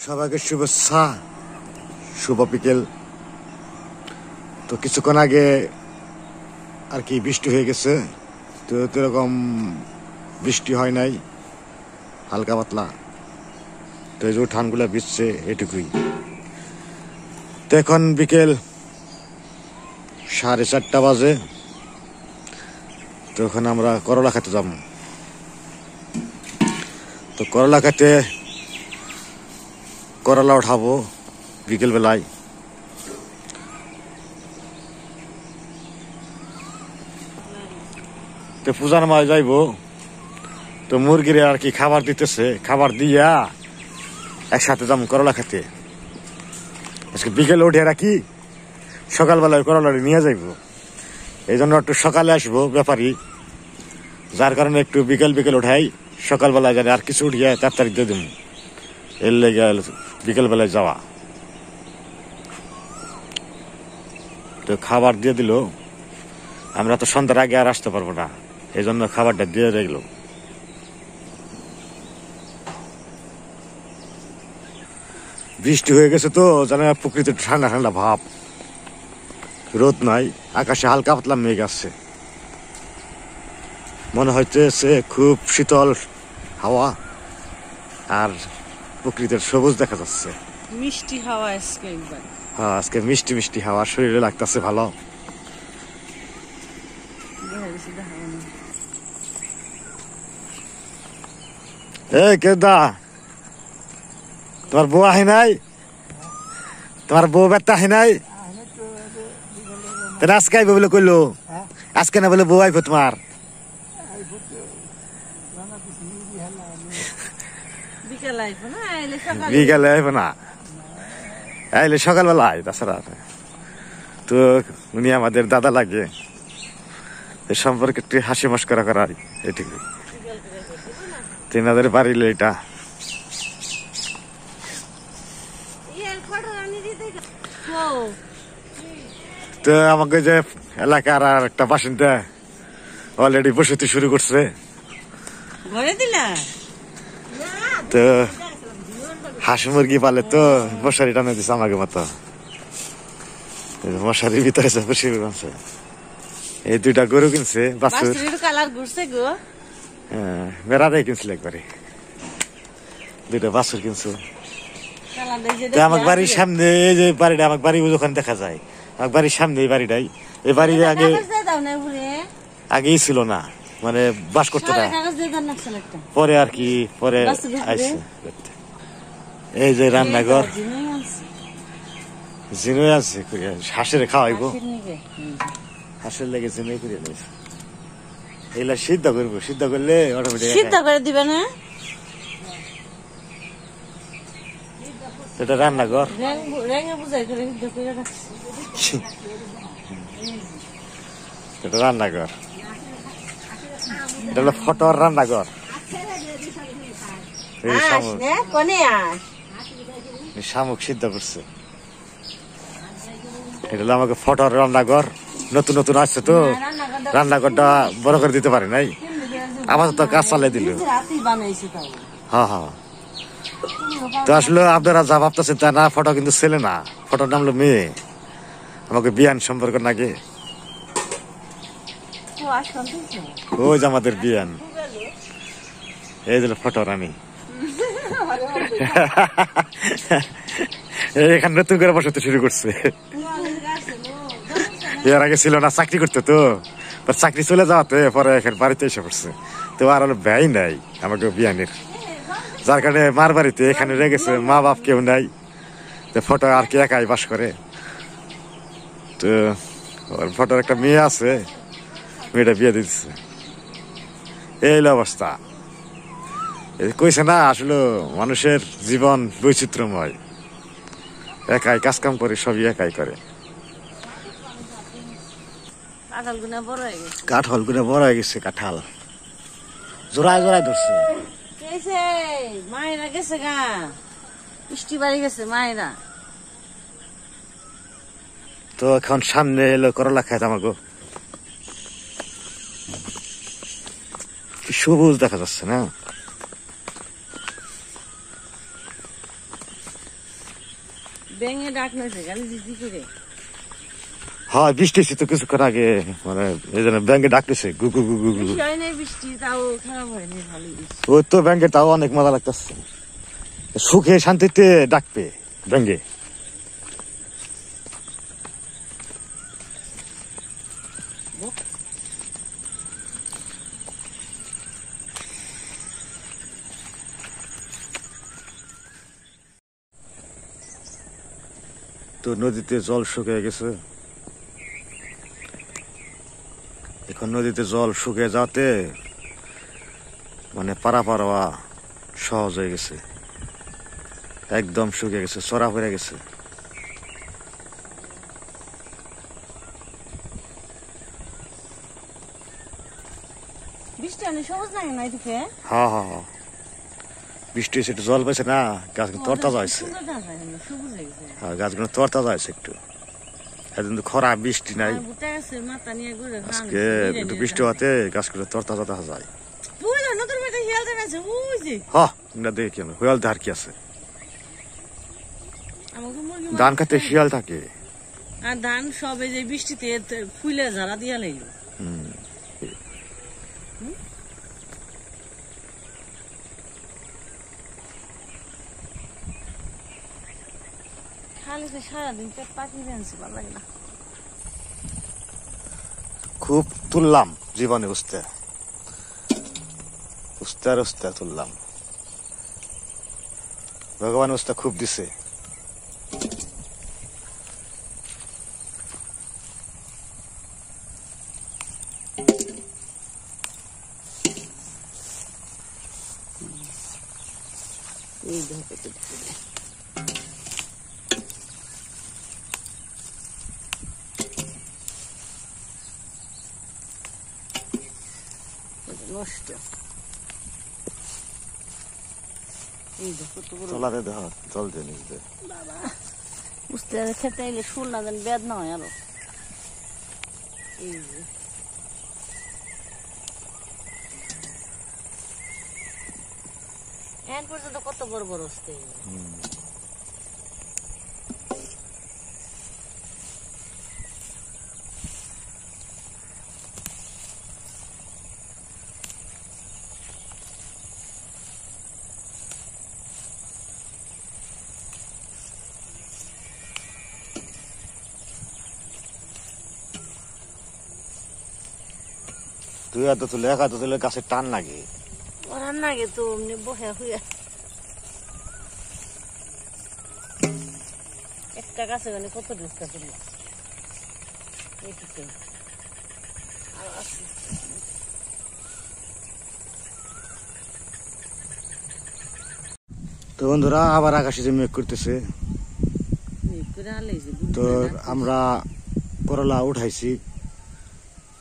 সবাইকে শুভেচ্ছা, শুভ বিকেল। তো কিছুক্ষণ আগে আর কি বৃষ্টি হয়ে গেছে, তো এরকম বৃষ্টি হয় নাই, হালকা পাতলা। তো এই যে ঠানগুলা ভিজছে এটুকুই। তো এখন বিকেল 4:30 বাজে। তো এখন আমরা করলা খেতে যাব। তো করলা খেতে করলা উঠাবো বিকেল বেলায়। তো পূজার মাঝে যাইবো, তো মুরগির আর কি খাবার দিতেছে, খাবার দিয়া একসাথে যাম করলা খেতে। আজকে বিকেলে উঠে রাখি, সকালবেলায় করলা নিয়ে যাইব। এই জন্য একটু সকালে আসবো ব্যাপারী, যার কারণে একটু বিকেল বিকেল উঠাই, সকালবেলায় জানি আর কিছু উঠিয়ে তাড়াতাড়ি দিয়ে দিব। এর লেগে বিকেল বেলায় যাওয়া। তো খাবার দিয়ে দিল, আমরা তো সন্ধ্যার আগে আর আসতে পারবো না, এই জন্য খাবারটা দিয়ে গেল। বৃষ্টি হয়ে গেছে তো জানে প্রকৃতির ঠান্ডা ঠান্ডা ভাব, রোদ নাই, আকাশে হালকা পাতলা মেঘ আসছে। মনে হচ্ছে খুব শীতল হাওয়া, আর প্রকৃতির সবুজ দেখা যাচ্ছে। মিষ্টি হাওয়া আজকে একবার। হ্যাঁ, আজকে মিষ্টি মিষ্টি হাওয়া, শরীরে লাগতেছে ভালো। এই কেদা, তোমার বউ আহে নাই? তোমার বউ বেটা আহে নাই? আজকে আইব বলে কইলো, আজকে না বলে বউ আইব তোমার? বিকালে আইব না, আইলে সকালবেলা আয়। তাছাড়া তো উনি আমাদের দাদা লাগে, সম্পর্কে একটু হাসি মস্করা করা এটুকু। তিনাদের বাড়িলে এটা। তো আমাকে যে এলাকার আর একটা বাসিন্দা অলরেডি বসতি শুরু করছে। তো হাঁস মুরগি পালে তো মশারি টানে দিচ্ছে আমাকে মতো, মশারির ভিতরে বসে আছে। এই দুইটা গরু কিনছে, বাছুর মেরা দেয় কিনছিল একবারে, দুইটা বাছুর কিনছে। আমার বাড়ির সামনে এই যে বাড়িটা, আমার বাড়ি ওখানে দেখা যায়, আমার বাড়ির সামনে এই বাড়িটাই। এই বাড়ি আগেই ছিল না, মানে বাস করতে না, পরে আর কি পরে আইছে। এই যে রান্নাঘর, জিনুই আছে, হাঁসের খাওয়াইবো, হাঁসের লেগে জিনুই করে নিয়েছে। এগুলা সিদ্ধ করবো, সিদ্ধ করলে অটোমেটিক সিদ্ধ করে দিবে না। এটা রান্নাঘর, এটা রান্নাঘর, এটা হলো ফটোর রান্নাঘর। শামুক সিদ্ধ করছে। এটা হলো আমাকে ফটোর রান্নাঘর, নতুন নতুন আসছে তো রান্নাঘরটা বড় করে দিতে পারে নাই, আমার তো কাজ চালিয়ে দিল। হ্যাঁ হ্যাঁ, তো আসলে আপনারা যা ভাবতেছেন তা না, ফটো কিন্তু ছেলে না, ফটোর নাম হলো মেয়ে, আমাকে বিয়ান সম্পর্ক নাকি। ওই যে আমাদের বিয়ান, এই যে ফটো রানী। এখানে নতুন করে বসতে শুরু করছে, এর আগে ছিল না, চাকরি করতে তো, চাকরি চলে যাওয়াতে পরে এখানে বাড়িতে এসে পড়ছে। তো আর হলো ব্যয় নাই আমাকে বিয়ানের, যার কারণে মার বাড়িতে এখানে রেগেছে, মা বাপ কেউ নাই, ফটো আর কি একাই বাস করে। তো ওর ফটোর একটা মেয়ে আছে, মেয়েটা বিয়ে দিচ্ছে। এই অবস্থা, কইছে না আসলে মানুষের জীবন বৈচিত্র্যময়, একাই কাজ কাম করে, সবই একাই করে। কাঁঠাল গুনা বড় হয়ে গেছে, কাঁঠাল জোড়ায় জোড়ায় ধরছে। মায়েরা গেছে গা, বৃষ্টি বাড়ি গেছে মায়েরা। তো এখন সামনে এলো করলা খাইতে আমাকে, কি সবুজ দেখা যাচ্ছে না। ব্যাঙে ডাক নইছে গালি দিদি করে। হ্যাঁ বৃষ্টি হয়েছে তো কিছুক্ষণ আগে, মানে এই জন্য ব্যাংকে ডাকতেছে গু গু গু গু গু। বৃষ্টি হয় নাই, বৃষ্টি তাও খারাপ হয়নি, ভালোই বৃষ্টি। ওই তো ব্যাংকে তাও অনেক মজা লাগতেছে, সুখে শান্তিতে ডাকবে ব্যাংকে। তো নদীতে জল শুকিয়ে গেছে, এখন নদীতে জল শুকিয়ে যাতে মানে পারাপার হওয়া সহজ হয়ে গেছে, একদম শুকিয়ে গেছে, চড়া পড়ে গেছে। বৃষ্টি অনেক সহজ লাগে না এদিকে। হ্যাঁ হ্যাঁ হ্যাঁ, বৃষ্টি হয়েছে, একটু জল পাইছে না, গাছগুলো তরতাজা হয়েছে। সুন্দর দেখায় না, সবুজ হয়ে গেছে। হ্যাঁ গাছগুলো তরতাজা হয়েছে একটু, এখন তো খরা বৃষ্টি নাই, আর ভুট্টা গাছের মাথা নিয়ে ঘুরে খাওয়ানো আজকে হয়েছে, একটু নিয়ে বৃষ্টি খাওয়ানো হতে গাছগুলো তরতাজা দেখা যায়। হয়েছে। বুঝলো, নতুন একটা হিয়াল দেখা যাচ্ছে, ওই যে। হ্যাঁ না দেখি কেন শিয়াল আর কি আছে, আমাকে মুরগি ধান খাতে শিয়াল থাকে। আর ধান সব এই যে বৃষ্টিতে ফুলে ঝাড়া দিয়া লাগলো। খালি তো সারাদিন পেট পাখি ফেলছি, ভালো লাগে না। খুব তুললাম জীবনে উস্তে উস্তে আর উস্তে তুললাম, ভগবান উস্তে খুব দিছে। এই দেখো কত ফুলে। এটা নষ্ট। এই দেখো কত বড়। চলাতে দেখ জল দিয়ে নিচ দে। বাবা বুঝতে খেতে এলে শুল না যেন বেদ না হয় আরো। এই যে এখন পর্যন্ত কত বড় বড় হচ্ছে। তুই এত তুলে এক হাতে তুলে গাছের টান লাগে, ওরার নাগে তো এমনি বসে হইয়া একটা গাছে মানে কত ডিস্টার্ব করলো। এইটুকু আর আছে। তো বন্ধুরা আবার আকাশে যে মেঘ করতেছে। তো আমরা করলা উঠাইছি,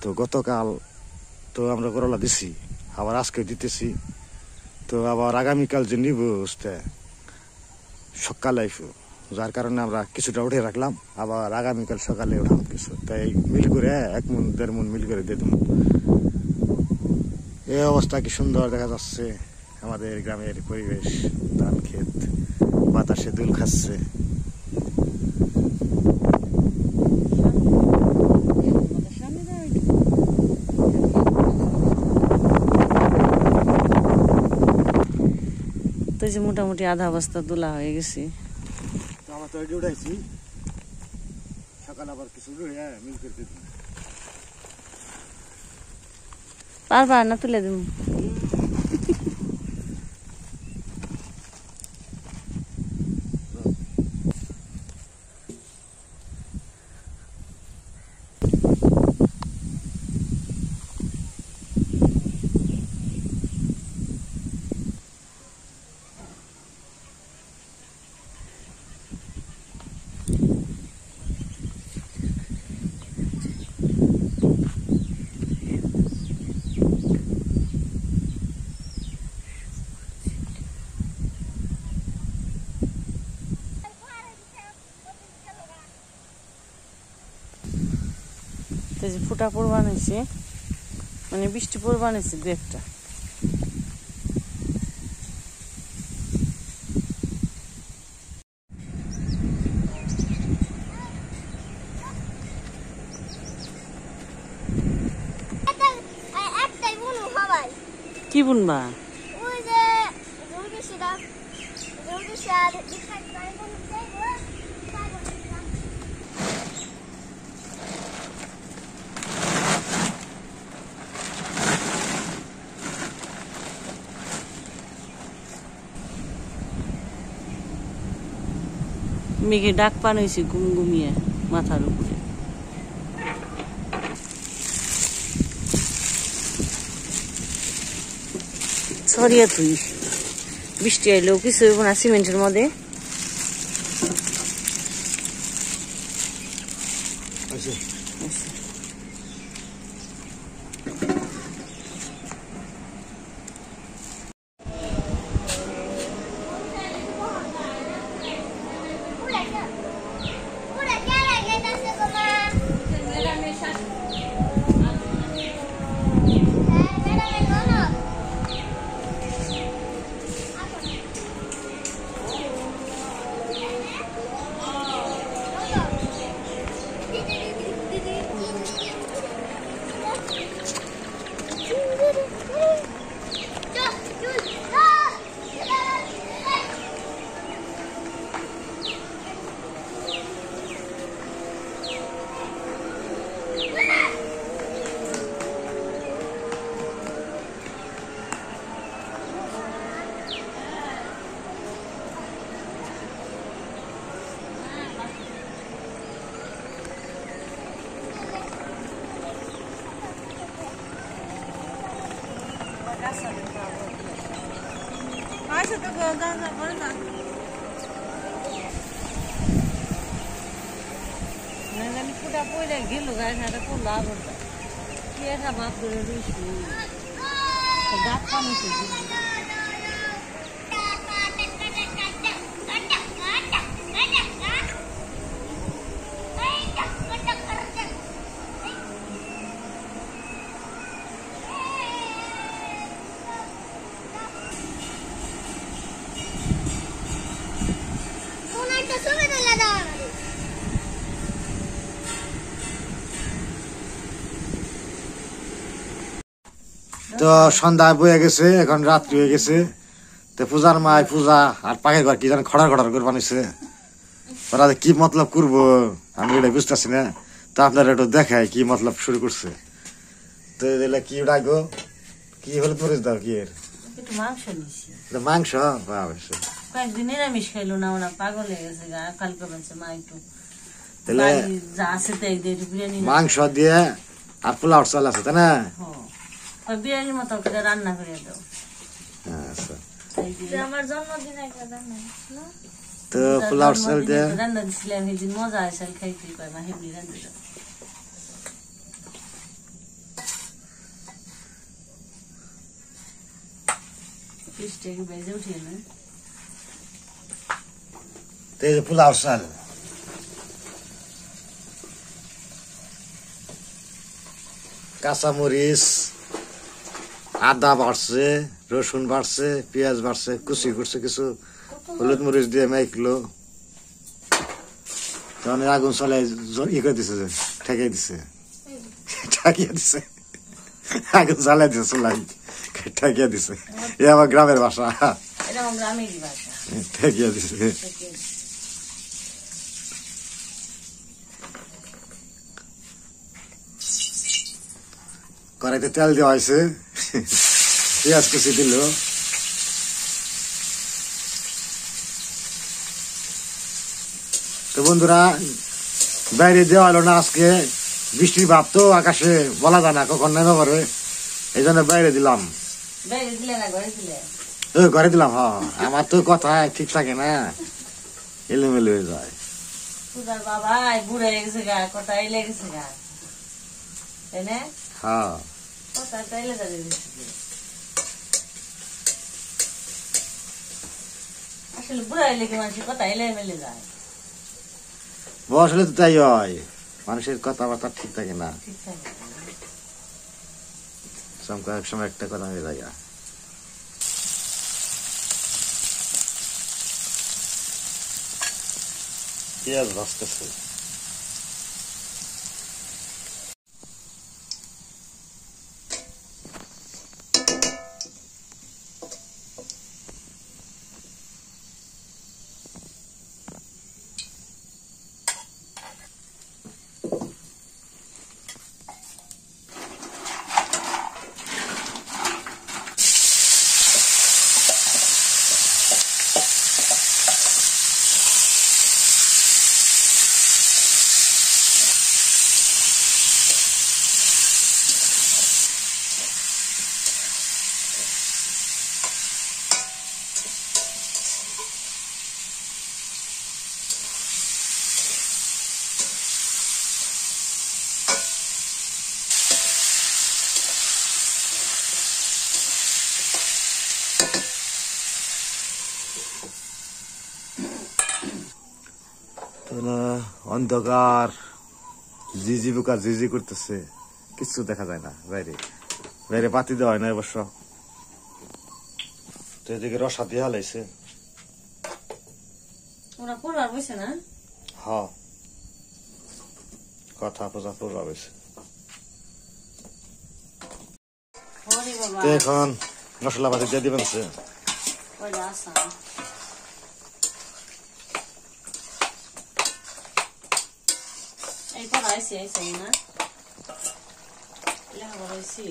তো গতকাল তো আমরা করলা দিছি, আবার আজকে দিতেছি, তো আবার আগামীকাল যে নিব বুঝতে সকালে আইফু, যার কারণে আমরা কিছুটা উঠে রাখলাম, আবার আগামীকাল সকালে উঠাম কিছু, তাই মিল করে 1 মণ 1.5 মণ মিল করে দিয়ে দেবো। এই অবস্থা কি সুন্দর দেখা যাচ্ছে আমাদের গ্রামের পরিবেশ, ধান ক্ষেত বাতাসে দুল খাচ্ছে। তো যে মোটামুটি আধা বস্তা তোলা হয়ে গেছে। আমরা তো উঠাইছি, সকাল আবার কিছু মিল করে দিয়ে দেবো। পারবার না তুলে দিব। তো যে ফুটা পড়বান হয়েছে, মানে বৃষ্টি পড়বান হয়েছে 2-1টা। কি বুনবা? মেঘে ডাক পান হয়েছে ঘুমিয়ে মাথার উপরে। ছড়িয়ে তুই বৃষ্টি আইলেও কিছু হইব না সিমেন্টের মধ্যে। ফুটা পয়লা গেল গায়ে সাথে খুব লাভ হতো কি একটা ভাব করে রয়েছি ডাক পানি তো সন্ধ্যা বয়ে গেছে, এখন রাত্রি হয়ে গেছে। তো পূজার মায় পূজা আর পাখের ঘর কি জানি খড়ার করে বানিয়েছে। ওরা কি মতলব করবো আমি এটা বুঝতেছি না। তো আপনারা একটু দেখায় কি মতলব শুরু করছে। তো কি ডাকো কি হলো পরিস দাও কি এর মাংস নিছি মাংস কয়েকদিন নিরামিষ খাইলো না ওরা পাগল হয়ে গেছে কালকে বলছে মা একটু যা আছে তাই বিরিয়ানি মাংস দিয়ে আর পোলাও চাল আছে তাই না? বিরিয়ানির মতো করে রান্না করে দাও। আচ্ছা আমার জন্মদিন তো পোলাও চাল দিয়ে রান্না দিছিলাম সেদিন মজা আছে খাইতে কয় মা হেবলি রান্না দাও। পিসটাকে বেজে উঠিয়ে না পোলাও চাল কাঁচামরিচ আদা বাড়ছে, রসুন বাড়ছে, পেঁয়াজ বাড়ছে, কুচি করছে, কিছু হলুদ মরিচ দিয়ে মাইকলো। তখন আগুন চলে ই করে দিছে, ঠেকাই দিছে, ঠাকিয়ে দিছে, আগুন জ্বালাই দিছে, চলাই ঠেকিয়ে দিছে। এ আমার গ্রামের ভাষা, ঠেকিয়ে দিছে। কড়াইতে তেল দেওয়া হয়েছে, পেঁয়াজ কুচি দিল, তো বন্ধুরা বাইরে দেওয়া হলো না আজকে, বৃষ্টির ভাব তো আকাশে, বলা যায় না কখন নেমে পড়ে, এই জন্য বাইরে দিলাম। ঘরে দিলাম। হ্যাঁ আমার তো কথা ঠিক থাকে না, এলোমেলো হয়ে যায়। বাবা বুড়ে গেছে গা, কথা লেগেছে গা, তাই না? হ্যাঁ আসলে বুড়া হইলে কি মানুষের কথা এলে মেলে যায়, বয়স হলে তো তাই হয়, মানুষের কথাবার্তা ঠিক থাকে না, এক সময় একটা কথা হয়ে যায়। পেঁয়াজ ভাজতেছে, অন্ধকার, ঝিঝি পোকা ঝিঝি করতেছে, কিছু দেখা যায় না বাইরে। বাইরে বাতি দেওয়া হয় না অবশ্য। তো এদিকে রসা দিয়ে হালাইছে। ওরা পড়বার বসে না? হ, কথা পোজা পড়বা বসে। ওরে বাবা, তো এখন মশলা পাতি দিয়ে দিবেন। ওইটা আসা এই পড়া আইসি আইসি না লেখাপড়া আইসি।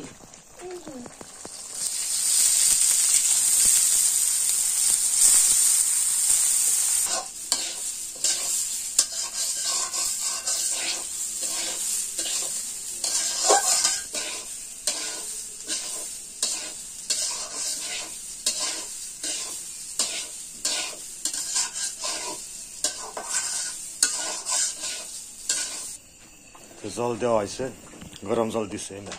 জল দেওয়া হয়েছে, গরম জল দিছে না।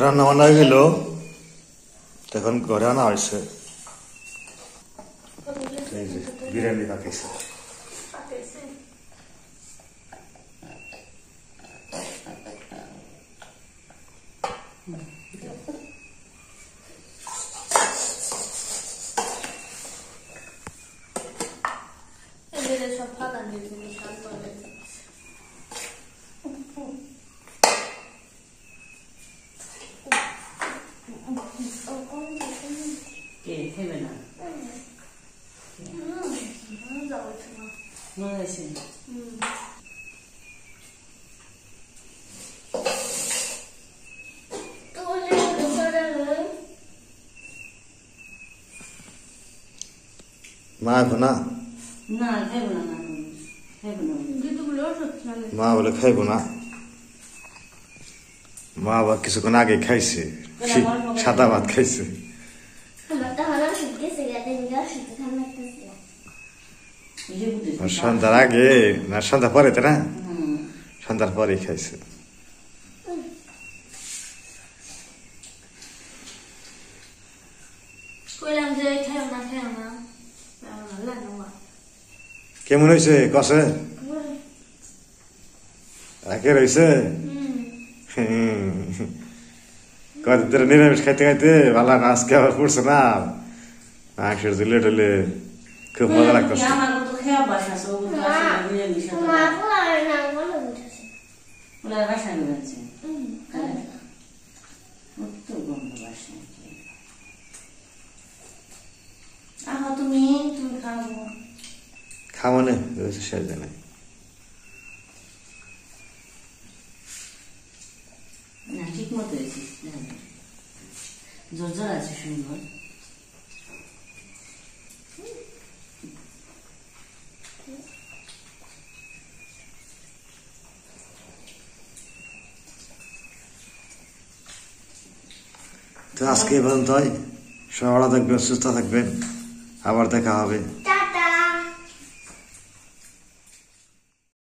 রান্না বান্না হয়ে গেল, এখন ঘরে আনা হয়েছে। এই যে বিরিয়ানি পাকিয়েছে। কে খেবে না? মনে হয়েছে মা এখন না, না খাইব না, খাইব না। মা বলে খাইব না। মা আবার কিছুক্ষণ আগে খাইছে, সাদা ভাত খাইছে। সন্ধ্যার আগে না সন্ধ্যা পরে তো না, সন্ধ্যার পরে খাইছে। কেমন হয়েছে কষে? একে রয়েছে কদিন নিরামিষ খাইতে খাইতে ভালো না, আজকে আবার পড়ছে না মাংসের ঝুলে টুলে, খুব মজা লাগতেছে। তুমি খাবো খাওয়া নেই শেষ নাই। না ঠিক মতো হয়েছে, জোর জোর আছে সুন্দর। তো আজকে এই পর্যন্তই। সবাই ভালো থাকবেন, সুস্থ থাকবেন, আবার দেখা হবে।